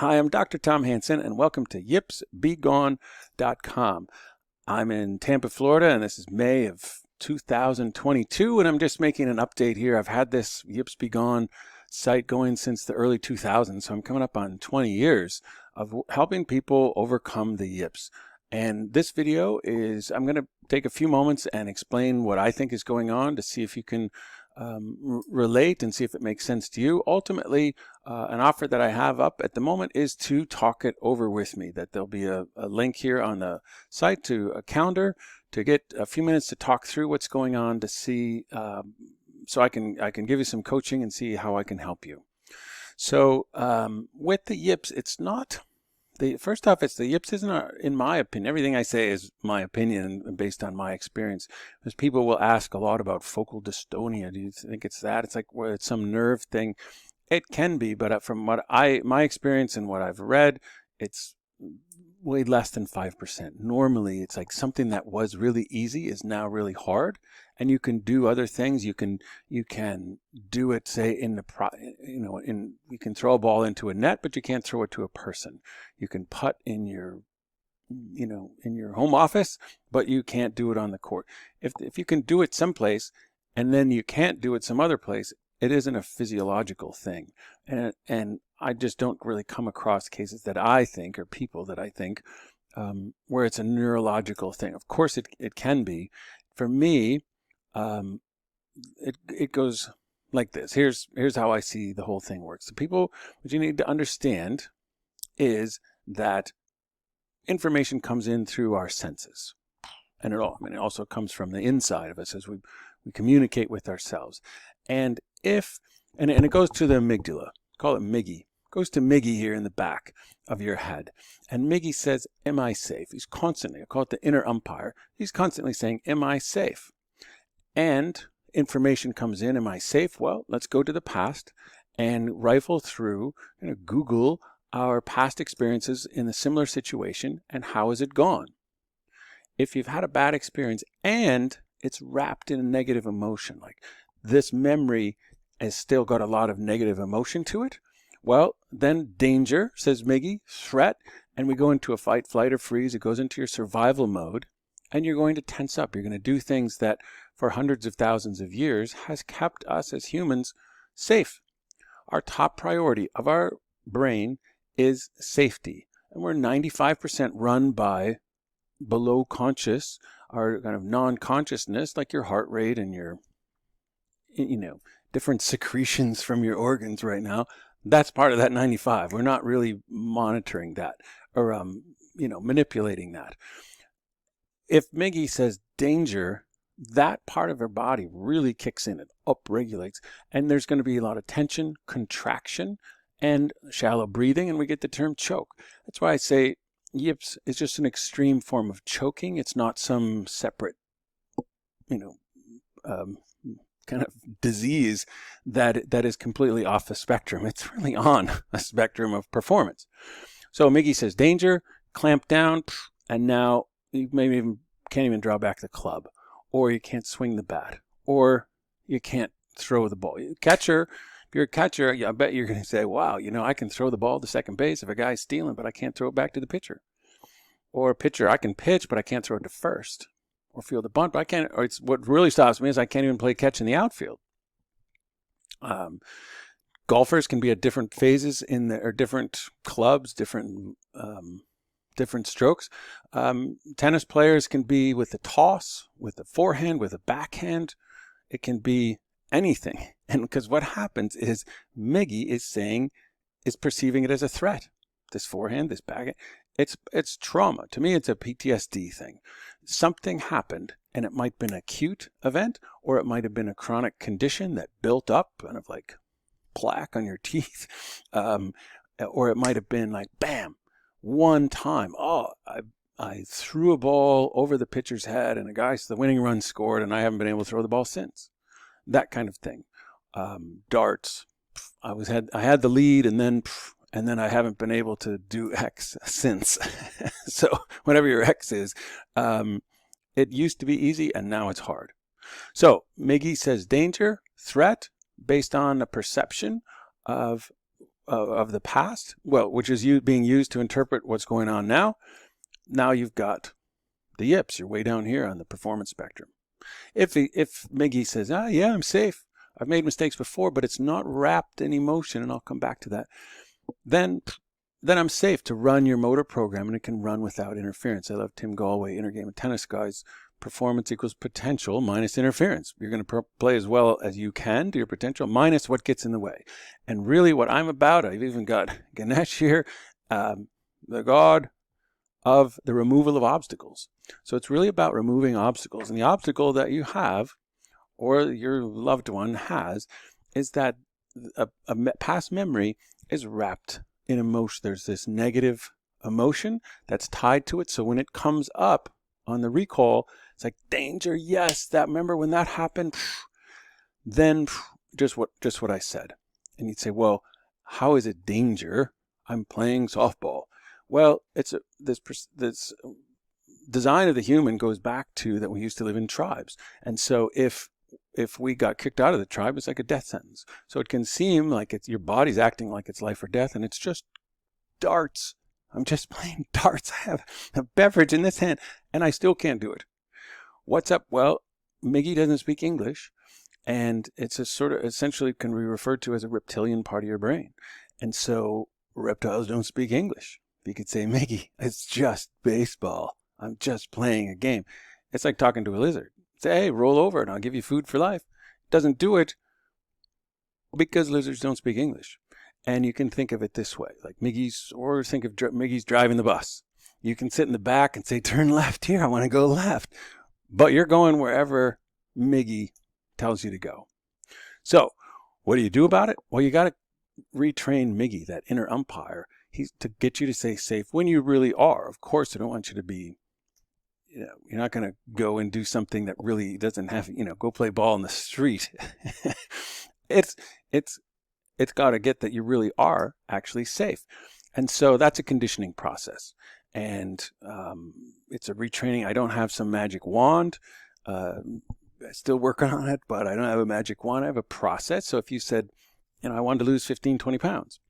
Hi, I'm Dr. Tom Hanson, and welcome to yipsbegone.com. I'm in Tampa, Florida, and this is May of 2022, and I'm just making an update here. I've had this Yips Be Gone site going since the early 2000s, so I'm coming up on 20 years of helping people overcome the yips. And this video is, I'm going to take a few moments and explain what I think is going on to see if you can relate and see if it makes sense to you. Ultimately, an offer that I have up at the moment is to talk it over with me. That there'll be a link here on the site to a calendar to get a few minutes to talk through what's going on to see, so I can give you some coaching and see how I can help you. So with the yips, it's not. First off, it's the yips isn't, in my opinion, everything I say is my opinion and based on my experience. Because people will ask a lot about focal dystonia. Do you think it's that? It's like, well, it's some nerve thing. It can be, but from what my experience and what I've read, it's way less than 5%. Normally, it's like something that was really easy is now really hard, and you can do other things. You can do it, say, in the you can throw a ball into a net, but you can't throw it to a person. You can putt in your in your home office, but you can't do it on the court. If you can do it someplace and then you can't do it some other place, it isn't a physiological thing. And I just don't really come across cases that I think, or people that I think, where it's a neurological thing. Of course it can be. For me, it goes like this. Here's how I see the whole thing works. The people, what you need to understand is that information comes in through our senses. And it also comes from the inside of us as we communicate with ourselves. And it goes to the amygdala, call it Miggy. It goes to Miggy here in the back of your head. And Miggy says, am I safe? He's constantly, I call it the inner umpire. He's constantly saying, am I safe? And information comes in, am I safe? Well, let's go to the past and rifle through, Google our past experiences in a similar situation and how has it gone? If you've had a bad experience and it's wrapped in a negative emotion, like this memory has still got a lot of negative emotion to it, well, then danger, says Miggy, threat, and we go into a fight, flight, or freeze. It goes into your survival mode, and you're going to tense up. You're going to do things that for hundreds of thousands of years has kept us as humans safe. Our top priority of our brain is safety, and we're 95% run by below conscious, our kind of non-consciousness, like your heart rate and your different secretions from your organs right now. That's part of that 95. We're not really monitoring that or manipulating that. If Miggy says danger, that part of our body really kicks in. It upregulates, and there's going to be a lot of tension, contraction, and shallow breathing, and we get the term choke. That's why I say yips is just an extreme form of choking. It's not some separate, kind of disease that is completely off the spectrum. It's really on a spectrum of performance. So Miggy says danger, clamp down, and now you maybe can't even draw back the club, or you can't swing the bat, or you can't throw the ball. Catcher, if you're a catcher, I bet you're going to say, wow, I can throw the ball to second base if a guy's stealing, but I can't throw it back to the pitcher. Or pitcher, I can pitch, but I can't throw it to first. Or field a bunt, but I can't. Or what really stops me is I can't even play catch in the outfield. Golfers can be at different phases or different clubs, different strokes. Tennis players can be with the toss, with the forehand, with a backhand. It can be anything. And because what happens is Miggy is perceiving it as a threat. This forehand, this backhand. It's trauma. To me, it's a PTSD thing. Something happened, and it might have been an acute event, or it might have been a chronic condition that built up, kind of like plaque on your teeth, or it might have been like, bam, one time, I threw a ball over the pitcher's head, and the winning run scored, and I haven't been able to throw the ball since. That kind of thing. Darts. I had the lead, and then I haven't been able to do X since. So whatever your X is, it used to be easy and now it's hard. So Miggy says danger, threat, based on a perception of of the past, well, which is being used to interpret what's going on now. Now you've got the yips. You're way down here on the performance spectrum. If Miggy says, yeah, I'm safe, I've made mistakes before, but it's not wrapped in emotion, and I'll come back to that, then I'm safe to run your motor program, and it can run without interference. I love Tim Galway, Inner Game of Tennis guys. Performance equals potential minus interference. You're going to play as well as you can to your potential minus what gets in the way. And really what I'm about, I've even got Ganesh here, the god of the removal of obstacles. So it's really about removing obstacles. And the obstacle that you have, or your loved one has, is that a past memory is wrapped in emotion. There's this negative emotion that's tied to it. So when it comes up on the recall, it's like danger. Yes, that, remember when that happened? Then just what I said. And you'd say, well, how is it danger? I'm playing softball. Well, it's this design of the human goes back to that we used to live in tribes. And so if we got kicked out of the tribe, it's like a death sentence. So it can seem like your body's acting like it's life or death, and it's just darts. I'm just playing darts. I have a beverage in this hand, and I still can't do it. What's up? Well, Miggy doesn't speak English, and it's a sort of essentially can be referred to as a reptilian part of your brain. And so reptiles don't speak English. You could say, Miggy, it's just baseball. I'm just playing a game. It's like talking to a lizard. Say, hey, roll over and I'll give you food for life. Doesn't do it because lizards don't speak English. And you can think of it this way, like or think of Miggy's driving the bus. You can sit in the back and say, turn left here. I want to go left. But you're going wherever Miggy tells you to go. So what do you do about it? Well, you got to retrain Miggy, that inner umpire, to get you to say safe when you really are. Of course, I don't want you to be, you're not going to go and do something that really doesn't have, go play ball in the street. It's got to get that you really are actually safe. And so that's a conditioning process. And it's a retraining. I don't have some magic wand. Still working on it, but I don't have a magic wand. I have a process. So if you said, I wanted to lose 15, 20 pounds.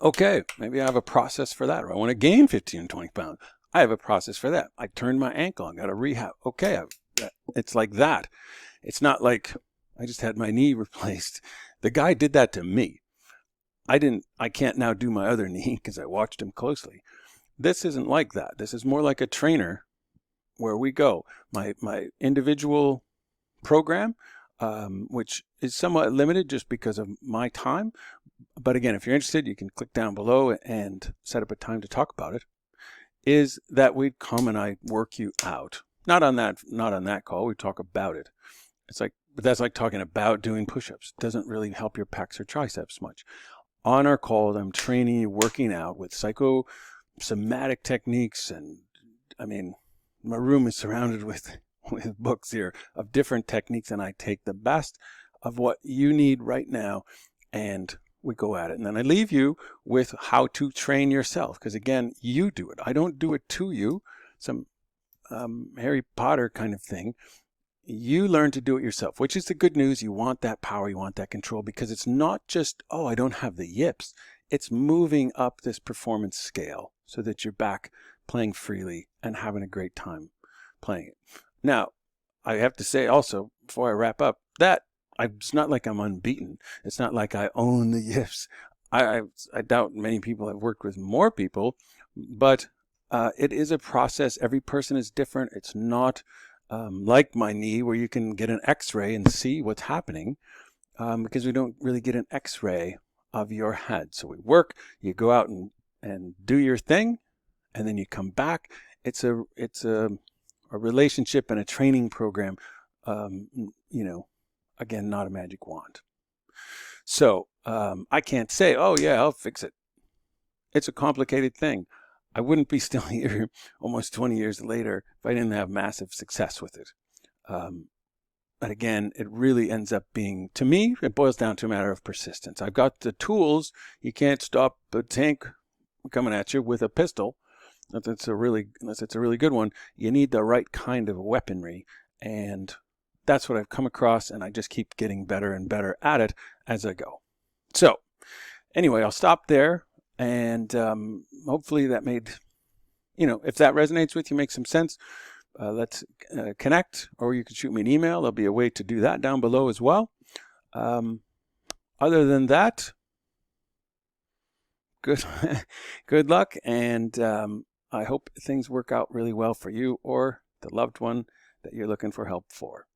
Okay, maybe I have a process for that. Or I want to gain 15, 20 pounds. I have a process for that. I turned my ankle. I got to rehab. Okay, it's like that. It's not like I just had my knee replaced. The guy did that to me. I can't now do my other knee because I watched him closely. This isn't like that. This is more like a trainer where we go. My individual program, which is somewhat limited just because of my time. But again, if you're interested, you can click down below and set up a time to talk about it, is that we'd come and I work you out. Not on that call. We talk about it. But that's like talking about doing push-ups. It doesn't really help your pecs or triceps much. On our call, I'm training you working out with psychosomatic techniques. And I mean, my room is surrounded with books here of different techniques, and I take the best of what you need right now and we go at it. And then I leave you with how to train yourself, because again, you do it. I don't do it to you, some Harry Potter kind of thing. You learn to do it yourself, which is the good news. You want that power, you want that control, because it's not just, I don't have the yips. It's moving up this performance scale so that you're back playing freely and having a great time playing it. Now, I have to say also, before I wrap up, that it's not like I'm unbeaten. It's not like I own the yips. I doubt many people have worked with more people, but it is a process. Every person is different. It's not like my knee where you can get an x-ray and see what's happening, because we don't really get an x-ray of your head. So we work, you go out and do your thing, and then you come back. It's a relationship and a training program, again, not a magic wand. So I can't say, I'll fix it. It's a complicated thing. I wouldn't be still here almost 20 years later if I didn't have massive success with it. But again, it really ends up being, to me, it boils down to a matter of persistence. I've got the tools. You can't stop a tank coming at you with a pistol. Unless it's a really good one. You need the right kind of weaponry. And that's what I've come across, and I just keep getting better and better at it as I go. So Anyway, I'll stop there, and hopefully that made, if that resonates with you, makes some sense. Let's connect, or you can shoot me an email. There'll be a way to do that down below as well. Other than that, good good luck, and I hope things work out really well for you or the loved one that you're looking for help for.